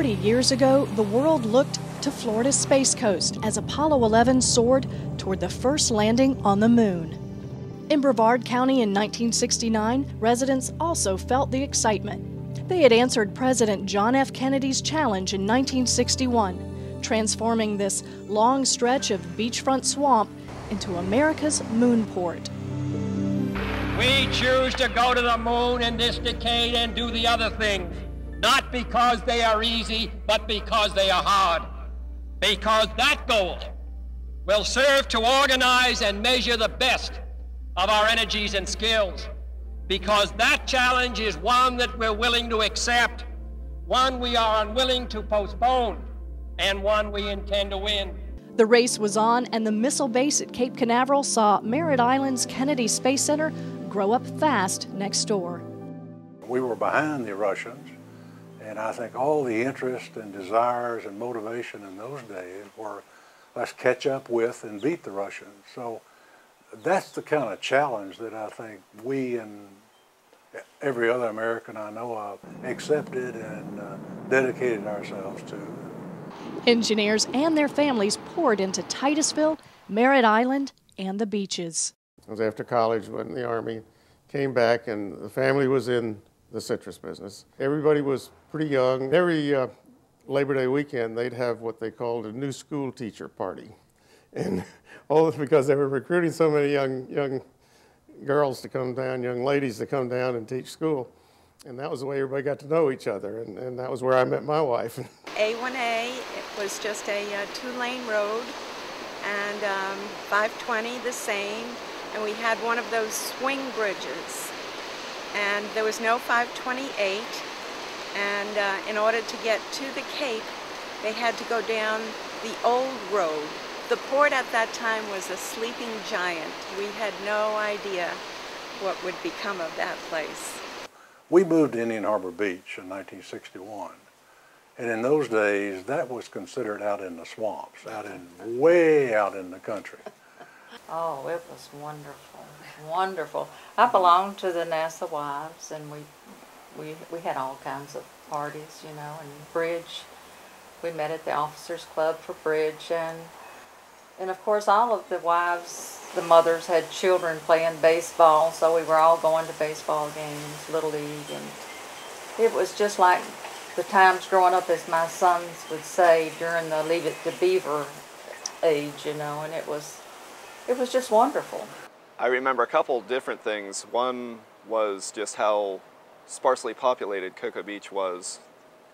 40 years ago, the world looked to Florida's Space Coast as Apollo 11 soared toward the first landing on the moon. In Brevard County in 1969, residents also felt the excitement. They had answered President John F. Kennedy's challenge in 1961, transforming this long stretch of beachfront swamp into America's moonport. We choose to go to the moon in this decade and do the other things, not because they are easy, but because they are hard. Because that goal will serve to organize and measure the best of our energies and skills. Because that challenge is one that we're willing to accept, one we are unwilling to postpone, and one we intend to win. The race was on, and the missile base at Cape Canaveral saw Merritt Island's Kennedy Space Center grow up fast next door. We were behind the Russians, and I think all the interest and desires and motivation in those days were, let's catch up with and beat the Russians. So that's the kind of challenge that I think we and every other American I know of accepted and dedicated ourselves to. Engineers and their families poured into Titusville, Merritt Island, and the beaches. I was after college, went in the Army, came back, and the family was in the citrus business. Everybody was pretty young. Every Labor Day weekend, they'd have what they called a new school teacher party. And all because they were recruiting so many young girls to come down, young ladies to come down and teach school. And that was the way everybody got to know each other, and that was where I met my wife. A1A, it was just a two-lane road, and 520 the same, and we had one of those swing bridges. And there was no 528, and in order to get to the Cape, they had to go down the old road. The port at that time was a sleeping giant. We had no idea what would become of that place. We moved to Indian Harbor Beach in 1961, and in those days that was considered out in the swamps, way out in the country. Oh, it was wonderful, wonderful. I belonged to the NASA Wives, and we had all kinds of parties, you know, and bridge. We met at the Officers Club for bridge, and of course all of the wives, the mothers had children playing baseball, so we were all going to baseball games, Little League, and it was just like the times growing up, as my sons would say, during the Leave It to Beaver age, you know, and it was just wonderful. I remember a couple different things. One was just how sparsely populated Cocoa Beach was.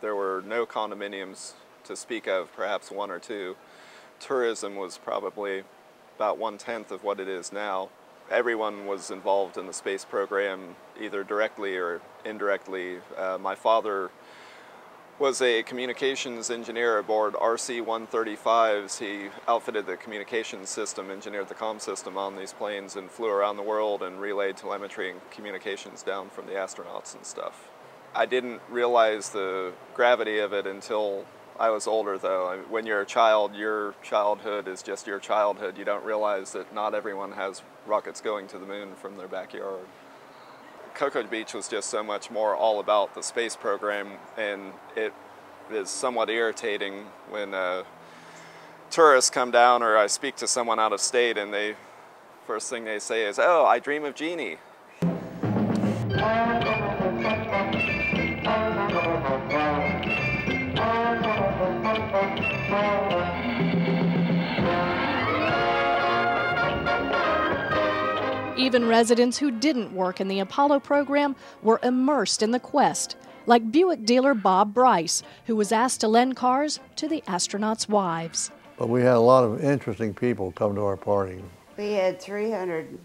There were no condominiums to speak of, perhaps one or two. Tourism was probably about 1/10 of what it is now. Everyone was involved in the space program, either directly or indirectly. My father was a communications engineer aboard RC-135s. He outfitted the communications system, engineered the comm system on these planes, and flew around the world and relayed telemetry and communications down from the astronauts and stuff. I didn't realize the gravity of it until I was older, though. When you're a child, your childhood is just your childhood. You don't realize that not everyone has rockets going to the moon from their backyard. Cocoa Beach was just so much more all about the space program, and it is somewhat irritating when tourists come down, or I speak to someone out of state, and first thing they say is, "Oh, I dream of Jeannie." Even residents who didn't work in the Apollo program were immersed in the quest, like Buick dealer Bob Bryce, who was asked to lend cars to the astronauts' wives. But we had a lot of interesting people come to our party. We had 300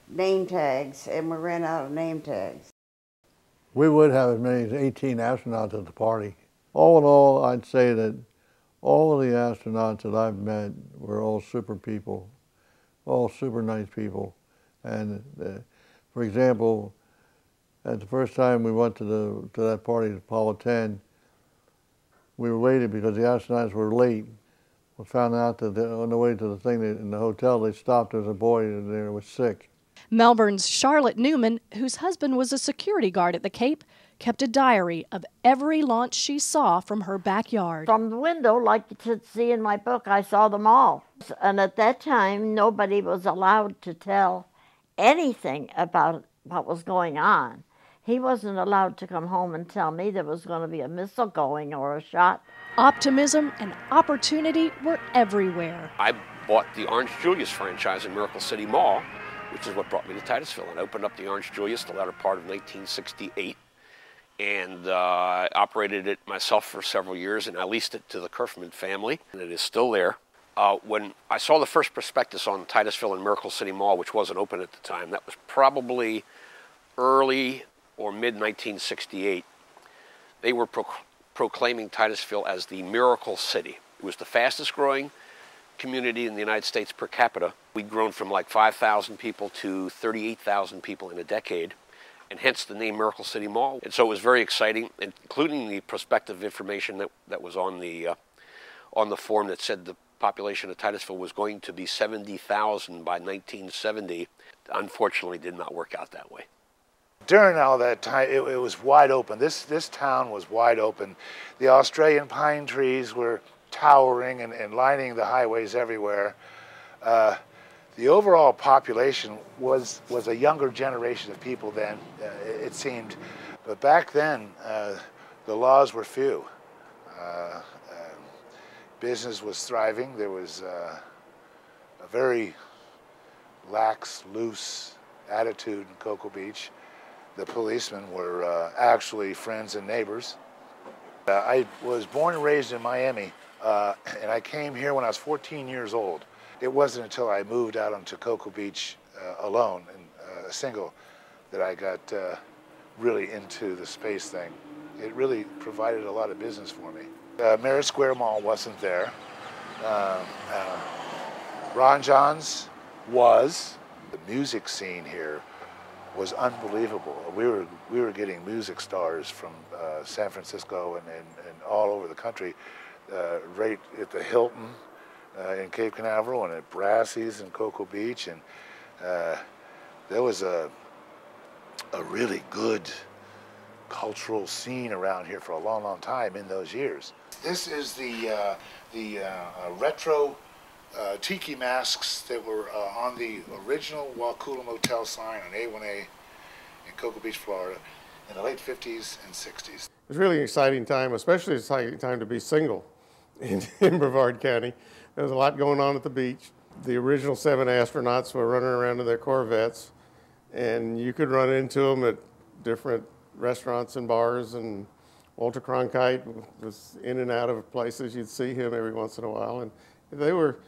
name tags, and we ran out of name tags. We would have as many as 18 astronauts at the party. All in all, I'd say that all of the astronauts that I've met were all super people, all super nice people. And for example, at the first time we went to that party, Apollo 10, we were waiting because the astronauts were late. We found out that on the way to the thing in the hotel, they stopped. There was a boy in there who was sick. Melbourne's Charlotte Newman, whose husband was a security guard at the Cape, kept a diary of every launch she saw from her backyard. From the window, like you see in my book, I saw them all. And at that time, nobody was allowed to tell anything about what was going on. He wasn't allowed to come home and tell me there was going to be a missile going or a shot. Optimism and opportunity were everywhere. I bought the Orange Julius franchise in Miracle City Mall, which is what brought me to Titusville. And I opened up the Orange Julius the latter part of 1968 and operated it myself for several years, and I leased it to the Kerfman family, and it is still there. When I saw the first prospectus on Titusville and Miracle City Mall, which wasn't open at the time, that was probably early or mid-1968, they were proclaiming Titusville as the Miracle City. It was the fastest growing community in the United States per capita. We'd grown from like 5,000 people to 38,000 people in a decade, and hence the name Miracle City Mall. And so it was very exciting, including the prospective information that was on the form that said the population of Titusville was going to be 70,000 by 1970. Unfortunately, did not work out that way. During all that time, it was wide open. This town was wide open. The Australian pine trees were towering and lining the highways everywhere. The overall population was a younger generation of people then, it seemed. But back then, the laws were few. Business was thriving. There was a very lax, loose attitude in Cocoa Beach. The policemen were actually friends and neighbors. I was born and raised in Miami, and I came here when I was 14 years old. It wasn't until I moved out onto Cocoa Beach alone and single that I got really into the space thing. It really provided a lot of business for me. Merritt Square Mall wasn't there. Ron John's was. The music scene here was unbelievable. We were getting music stars from San Francisco and all over the country, right at the Hilton in Cape Canaveral and at Brassey's in Cocoa Beach, and there was a really good cultural scene around here for a long, long time in those years. This is the retro tiki masks that were on the original Waukulla Motel sign on A1A in Cocoa Beach, Florida, in the late 50s and 60s. It was really an exciting time, especially an exciting time to be single in Brevard County. There was a lot going on at the beach. The original 7 astronauts were running around in their Corvettes, and you could run into them at different restaurants and bars, and Walter Cronkite was in and out of places. You'd see him every once in a while, and they were,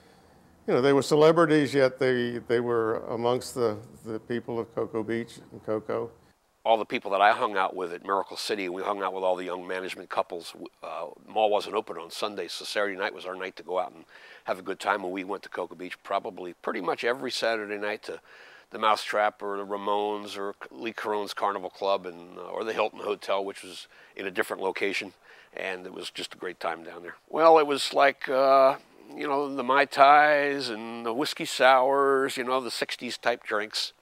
you know, they were celebrities, yet they were amongst the people of Cocoa Beach and Cocoa. All the people that I hung out with at Miracle City, we hung out with all the young management couples. Mall wasn't open on Sundays, so Saturday night was our night to go out and have a good time. And we went to Cocoa Beach probably pretty much every Saturday night to the Mousetrap or the Ramones or Lee Caron's Carnival Club or the Hilton Hotel, which was in a different location. And it was just a great time down there. Well, it was like, you know, the Mai Tais and the whiskey sours, you know, the 60s type drinks.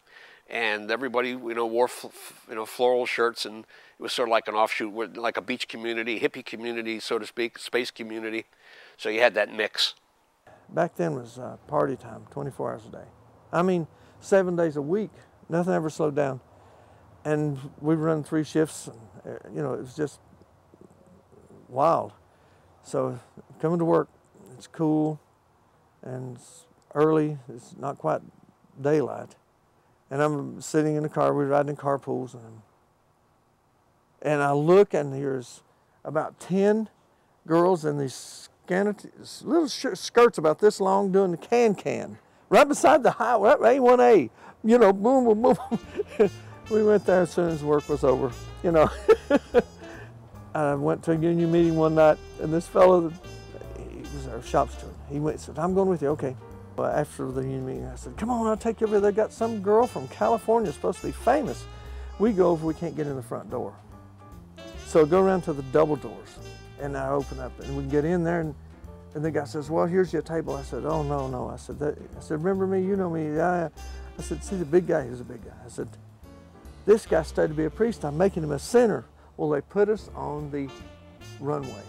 And everybody, you know, wore, floral shirts, and it was sort of like an offshoot, like a beach community, hippie community, so to speak, space community. So you had that mix. Back then was party time, 24 hours a day. I mean, 7 days a week. Nothing ever slowed down. And we'd run 3 shifts, and, you know, it was just wild. So coming to work, it's cool, and it's early, it's not quite daylight. And I'm sitting in the car, we're riding in carpools, and I look, and there's about 10 girls in these little skirts about this long doing the can-can, right beside the highway, A1A, you know, boom, boom, boom. We went there as soon as work was over, you know. I went to a union meeting one night, and this fellow, he was our shop steward. He went and said, "I'm going with you." "Okay." After the union meeting, I said, "Come on, I'll take you over there. They got some girl from California supposed to be famous." We go over, we can't get in the front door. So I go around to the double doors, and I open up, and we can get in there, and the guy says, "Well, here's your table." I said, "Oh, no, no." I said, "Remember me? You know me." "Yeah." I said, "See the big guy?" He was a big guy. I said, "This guy studied to be a priest. I'm making him a sinner. Well, they put us on the runway.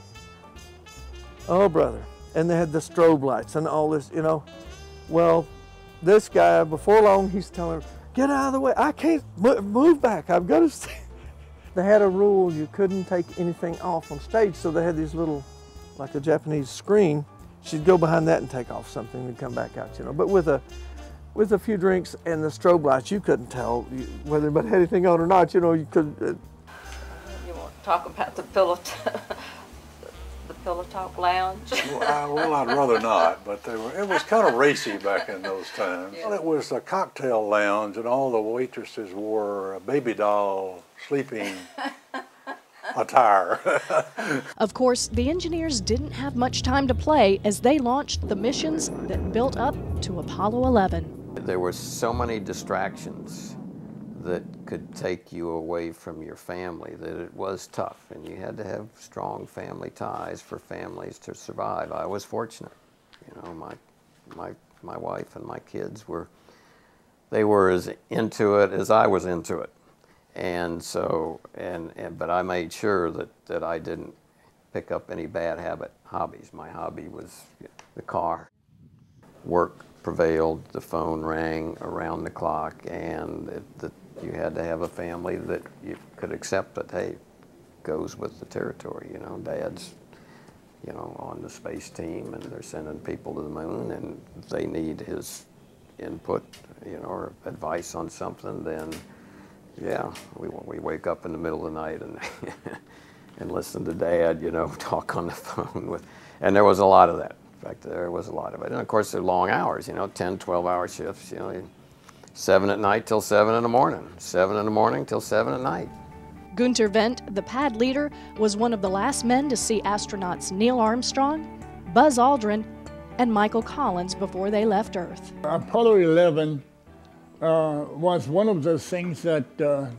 Oh, brother. And they had the strobe lights and all this, you know. Well, this guy, before long, he's telling her, get out of the way. I can't move back. I've got to stay. They had a rule you couldn't take anything off on stage, so they had these little, like a Japanese screen. She'd go behind that and take off something and come back out, you know. But with a few drinks and the strobe lights, you couldn't tell whether anybody had anything on or not, you know. You could. You want to talk about the pillow talk lounge? Well, I'd rather not, but it was kind of racy back in those times. Yeah. Well, it was a cocktail lounge, and all the waitresses wore a baby doll sleeping attire. Of course, the engineers didn't have much time to play as they launched the missions that built up to Apollo 11. There were so many distractions that could take you away from your family that it was tough, and you had to have strong family ties for families to survive. I was fortunate. You know, my wife and my kids were as into it as I was into it. And so, but I made sure that I didn't pick up any bad hobbies. My hobby was the car. Work prevailed, the phone rang around the clock, and you had to have a family that you could accept that, hey, goes with the territory. You know, Dad's, you know, on the space team, and they're sending people to the moon, and they need his input, you know, or advice on something, then yeah, we wake up in the middle of the night and and listen to Dad, you know, talk on the phone and there was a lot of that. In fact, there was a lot of it. And of course, they're long hours, you know, 10, 12-hour shifts, you know, 7 at night till 7 in the morning, 7 in the morning till 7 at night. Gunter Wendt, the pad leader, was one of the last men to see astronauts Neil Armstrong, Buzz Aldrin, and Michael Collins before they left Earth. Apollo 11 was one of the things that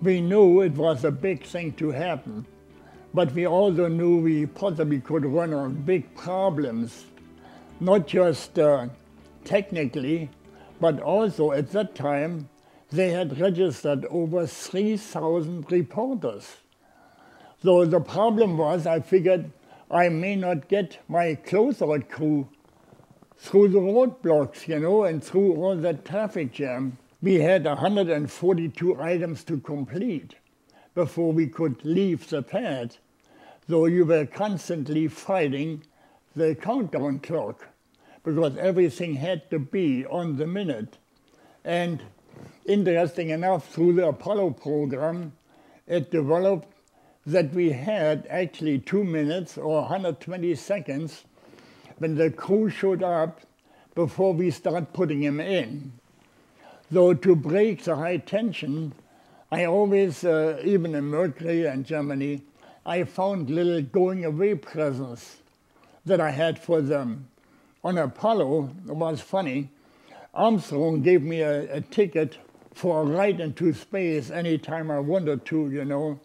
we knew it was a big thing to happen, but we also knew we possibly could run on big problems, not just technically, but also at that time they had registered over 3,000 reporters. So the problem was, I figured I may not get my closeout crew through the roadblocks, you know, and through all that traffic jam. We had 142 items to complete before we could leave the pad. So you were constantly fighting the countdown clock because everything had to be on the minute. And interesting enough, through the Apollo program, it developed that we had actually 2 minutes or 120 seconds when the crew showed up before we start putting him in. So to break the high tension, I always, even in Mercury and Germany, I found little going away presents that I had for them. On Apollo, it was funny, Armstrong gave me a ticket for a ride into space anytime I wanted to, you know.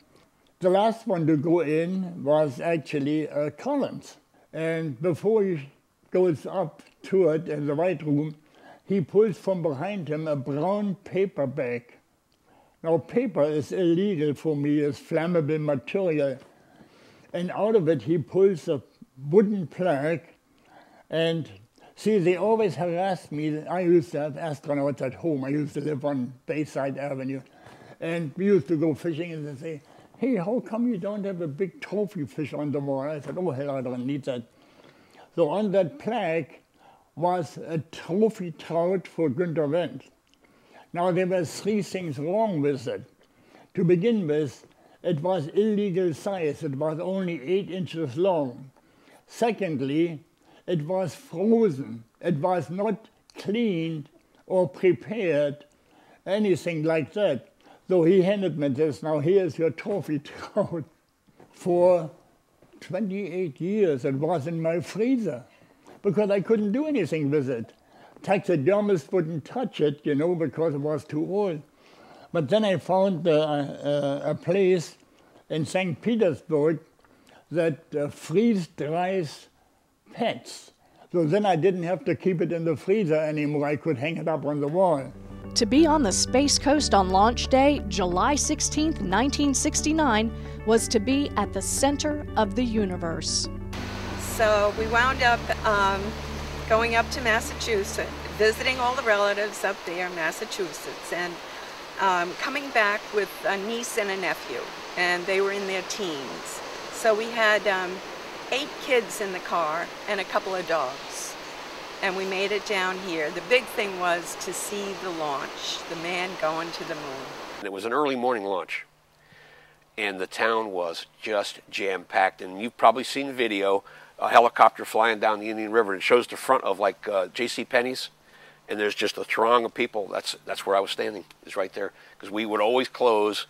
The last one to go in was actually Collins. And before he goes up to it in the White Room, he pulls from behind him a brown paper bag. Now, paper is illegal for me, it's flammable material. And out of it, he pulls a wooden plaque. And see, they always harassed me. I used to have astronauts at home. I used to live on Bayside Avenue. And we used to go fishing, and they say, hey, how come you don't have a big trophy fish on the wall? I said, oh, hell, I don't need that. So on that plaque was a trophy trout for Gunter Wendt. Now, there were 3 things wrong with it. To begin with, it was illegal size. It was only 8 inches long. Secondly, it was frozen. It was not cleaned or prepared, anything like that. So he handed me this. Now, here's your trophy trout. For 28 years, it was in my freezer because I couldn't do anything with it. Taxidermists wouldn't touch it, you know, because it was too old. But then I found a place in St. Petersburg that freeze-dries pets. So then I didn't have to keep it in the freezer anymore. I could hang it up on the wall. To be on the Space Coast on launch day, July 16, 1969, was to be at the center of the universe. So we wound up going up to Massachusetts, visiting all the relatives up there in Massachusetts, and coming back with a niece and a nephew, and they were in their teens. So we had 8 kids in the car and a couple of dogs. And we made it down here. The big thing was to see the launch, the man going to the moon. It was an early morning launch, and the town was just jam-packed. And you've probably seen video, a helicopter flying down the Indian River. It shows the front of like J.C. Penney's, and there's just a throng of people. That's where I was standing, is right there. Because we would always close,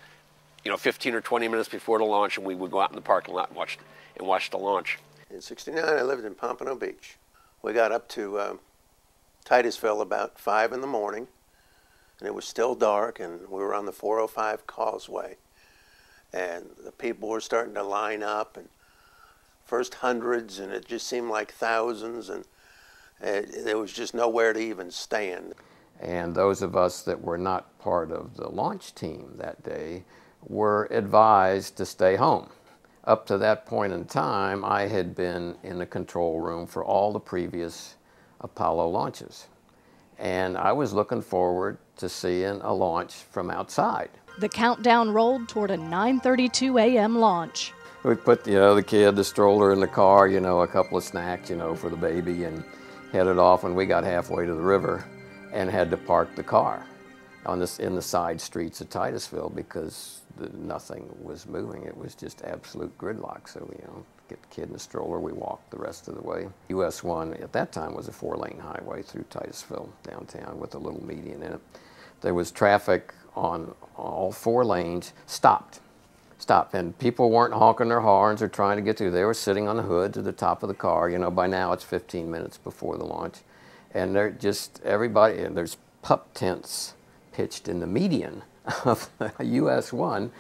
15 or 20 minutes before the launch, and we would go out in the parking lot and watch the launch. In '69, I lived in Pompano Beach. We got up to Titusville about 5 in the morning, and it was still dark, and we were on the 405 causeway. And the people were starting to line up, and first hundreds, and it just seemed like thousands, and there was just nowhere to even stand. And those of us that were not part of the launch team that day were advised to stay home. Up to that point in time, I had been in the control room for all the previous Apollo launches. And I was looking forward to seeing a launch from outside. The countdown rolled toward a 9:32 a.m. launch. We put, the kid, the stroller in the car, a couple of snacks, for the baby, and headed off. When we got halfway to the river and had to park the car in the side streets of Titusville because nothing was moving. It was just absolute gridlock. So, get the kid in the stroller, we walked the rest of the way. US 1 at that time was a 4-lane highway through Titusville downtown with a little median in it. There was traffic on all 4 lanes, stopped, and people weren't honking their horns or trying to get through. They were sitting on the hood to the top of the car. By now it's 15 minutes before the launch. And they're just, everybody, and there's pup tents pitched in the median of US 1.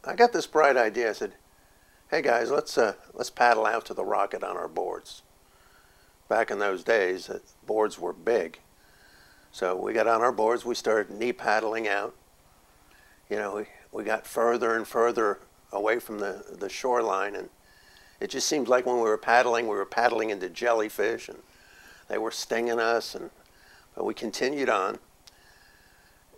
I got this bright idea. I said, hey guys, let's paddle out to the rocket on our boards. Back in those days, boards were big. So we got on our boards, we started knee paddling out. We got further and further away from the shoreline, and it just seemed like when we were paddling into jellyfish, and they were stinging us, but we continued on.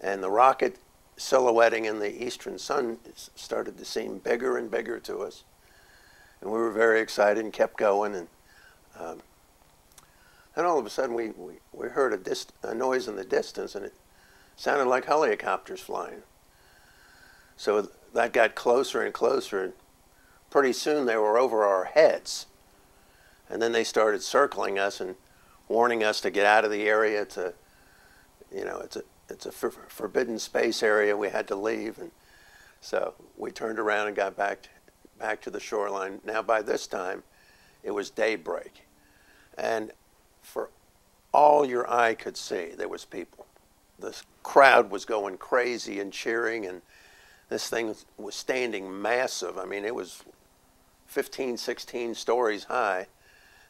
And the rocket silhouetting in the eastern sun started to seem bigger and bigger to us. And we were very excited and kept going. And then all of a sudden we heard a noise in the distance, and it sounded like helicopters flying. So that got closer and closer, and pretty soon they were over our heads. And then they started circling us and warning us to get out of the area. It's a forbidden space area. We had to leave, and so we turned around and got back to the shoreline. Now by this time, it was daybreak, and for all your eye could see, there was people. This crowd was going crazy and cheering, and this thing was standing massive. I mean, it was 15, 16 stories high,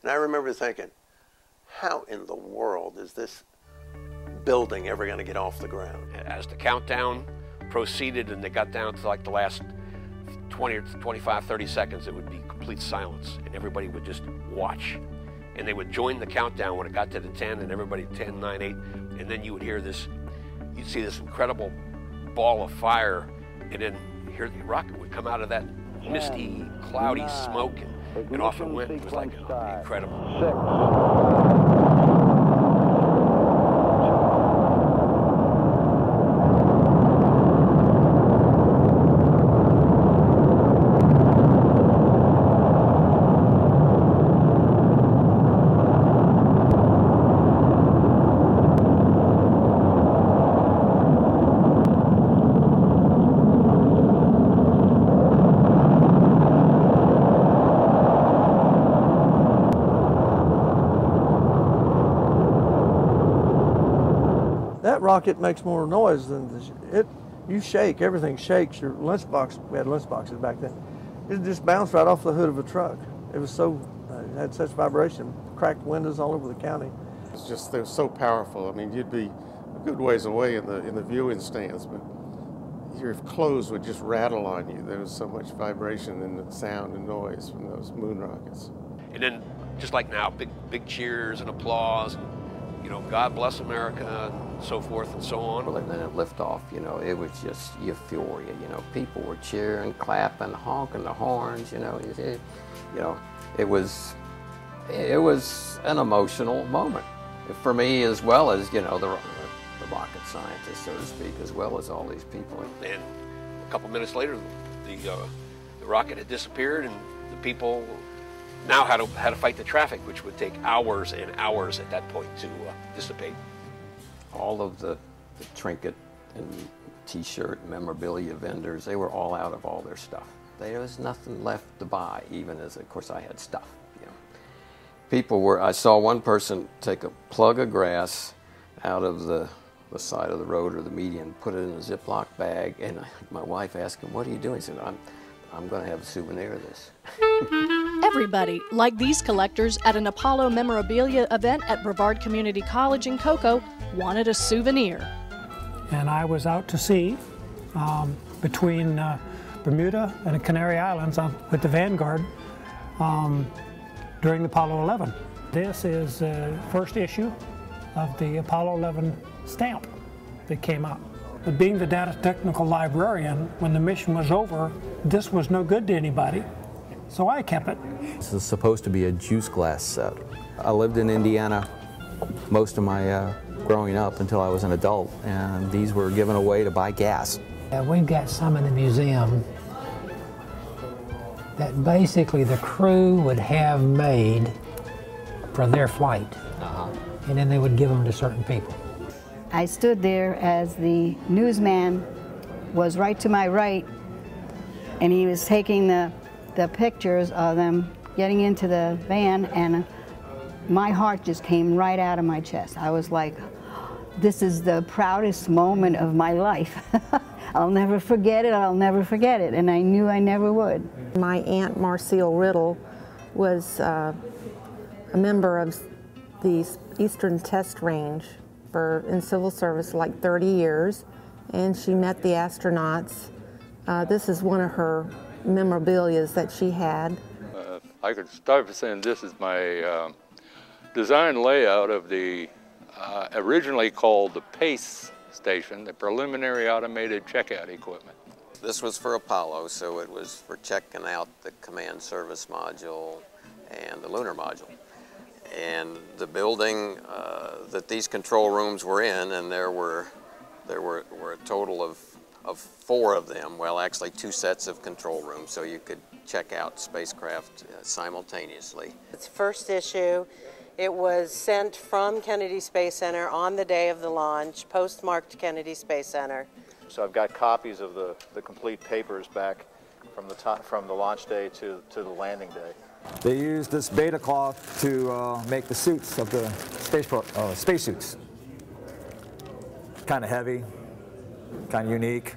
and I remember thinking, how in the world is this building ever going to get off the ground? As the countdown proceeded and they got down to like the last 20 or 25, 30 seconds, it would be complete silence, and everybody would just watch. And they would join the countdown when it got to the 10, and everybody 10, 9, 8, and then you would hear this, you'd see this incredible ball of fire, and then you hear the rocket would come out of that misty, cloudy smoke, and off it went. It was like incredible. 6. That rocket makes more noise than you shake, everything shakes. Your lunchbox, we had lunchboxes back then, it just bounced right off the hood of a truck. It was so, it had such vibration, cracked windows all over the county. It's just, they were so powerful. I mean, you'd be good ways away in the viewing stands, but your clothes would just rattle on you. There was so much vibration and sound and noise from those moon rockets. And then, just like now, big cheers and applause, and, you know, God bless America, and so forth and so on. Well, and then at liftoff, you know, it was just euphoria. You know, people were cheering, clapping, honking the horns. You know, it was an emotional moment for me, as well as, you know, the rocket scientists, so to speak, as well as all these people. And a couple minutes later, the rocket had disappeared, and the people now had to fight the traffic, which would take hours and hours at that point to dissipate. All of the trinket and T-shirt memorabilia vendors, they were all out of all their stuff. There was nothing left to buy, even as, of course, I had stuff. You know, people were. I saw one person take a plug of grass out of the side of the road or the median, put it in a Ziploc bag, and my wife asked him, "What are you doing?" He said, I'm going to have a souvenir of this. Everybody, like these collectors at an Apollo memorabilia event at Brevard Community College in Cocoa, wanted a souvenir. And I was out to sea between Bermuda and the Canary Islands with the Vanguard during the Apollo 11. This is the first issue of the Apollo 11 stamp that came out. But being the data technical librarian, when the mission was over, this was no good to anybody, so I kept it. This is supposed to be a juice glass set. I lived in Indiana most of my growing up until I was an adult, and these were given away to buy gas. We've got some in the museum that basically the crew would have made for their flight, and then they would give them to certain people. I stood there as the newsman was right to my right, and he was taking the pictures of them getting into the van, and my heart just came right out of my chest. I was like, this is the proudest moment of my life. I'll never forget it, I'll never forget it, and I knew I never would. My Aunt Marcille Riddle was a member of the Eastern Test Range in civil service like 30 years, and she met the astronauts. This is one of her memorabilias that she had. I could start by saying this is my design layout of the originally called the PACE station, the Preliminary Automated Checkout Equipment. This was for Apollo, so it was for checking out the command service module and the lunar module. And the building that these control rooms were in, and there were a total of 4 of them, well, actually 2 sets of control rooms, so you could check out spacecraft simultaneously. Its first issue, it was sent from Kennedy Space Center on the day of the launch, postmarked Kennedy Space Center. So I've got copies of the complete papers back from the launch day to the landing day. They used this beta cloth to make the suits of the spacesuits. Kind of heavy, kind of unique.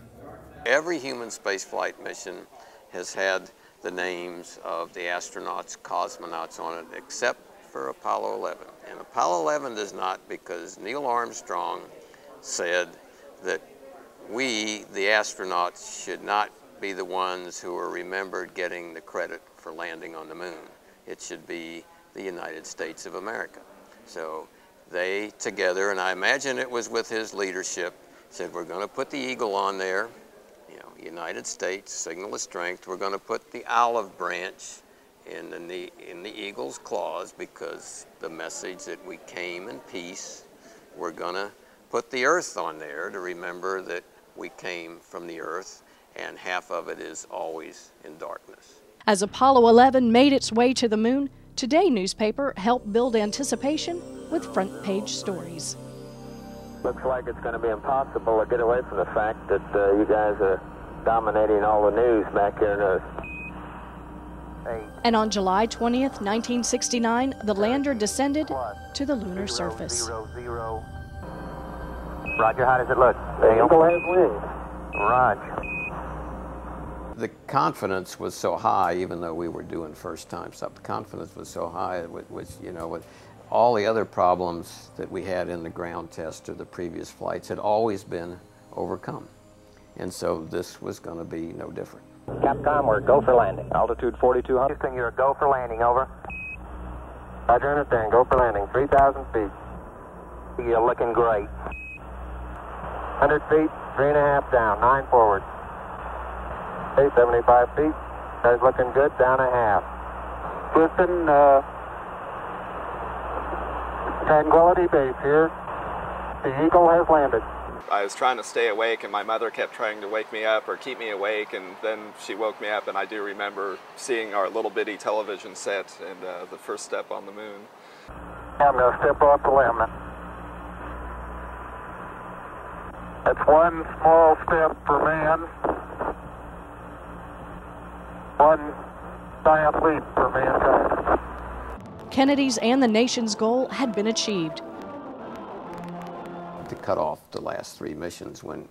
Every human spaceflight mission has had the names of the astronauts, cosmonauts on it, except for Apollo 11. And Apollo 11 does not, because Neil Armstrong said that we, the astronauts, should not be the ones who are remembered getting the credit for landing on the moon. It should be the United States of America. So they together, and I imagine it was with his leadership, said we're going to put the eagle on there, you know, United States, signal of strength. We're going to put the olive branch in the eagle's claws because the message that we came in peace. We're going to put the earth on there to remember that we came from the earth, and half of it is always in darkness. As Apollo 11 made its way to the moon, Today newspaper helped build anticipation with front page stories. Looks like it's going to be impossible to get away from the fact that you guys are dominating all the news back here in Earth. And on July 20th, 1969, the lander descended to the lunar surface. Roger, how does it look? The Eagle has wings. Roger. The confidence was so high, even though we were doing first time stuff. The confidence was so high. It was, you know, all the other problems that we had in the ground test or the previous flights had always been overcome. And so this was going to be no different. Capcom, we're go for landing. Altitude 4,200. Houston, you're go for landing, over. Roger, understand. Go for landing. 3,000 feet. You're looking great. 100 feet, 3.5 down, 9 forward. Okay, 75 feet. Guys looking good, down a half. Houston, Tranquility Base here. The Eagle has landed. I was trying to stay awake, and my mother kept trying to wake me up or keep me awake, and then she woke me up, and I do remember seeing our little bitty television set and the first step on the moon. I'm going to step off the limb. It's one small step for man, one giant leap for mankind. Kennedy's and the nation's goal had been achieved. To cut off the last 3 missions when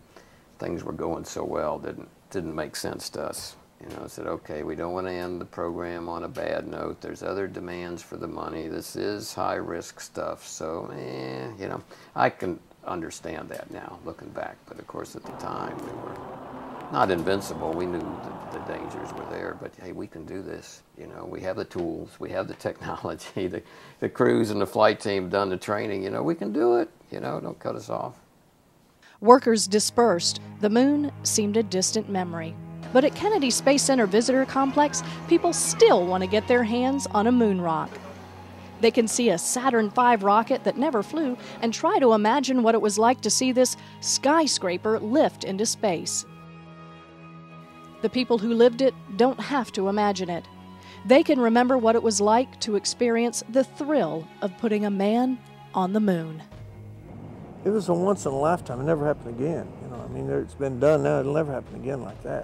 things were going so well didn't make sense to us. You know, I said, okay, we don't want to end the program on a bad note. There's other demands for the money. This is high-risk stuff, so, you know, I can understand that now, looking back. But, of course, at the time, we were not invincible. We knew the dangers were there, but, hey, we can do this. You know, we have the tools. We have the technology. The crews and the flight team done the training. You know, we can do it. You know, don't cut us off. Workers dispersed. The moon seemed a distant memory. But at Kennedy Space Center Visitor Complex, people still want to get their hands on a moon rock. They can see a Saturn V rocket that never flew and try to imagine what it was like to see this skyscraper lift into space. The people who lived it don't have to imagine it. They can remember what it was like to experience the thrill of putting a man on the moon. It was a once in a lifetime. It never happened again. You know, I mean, it's been done now. It'll never happen again like that.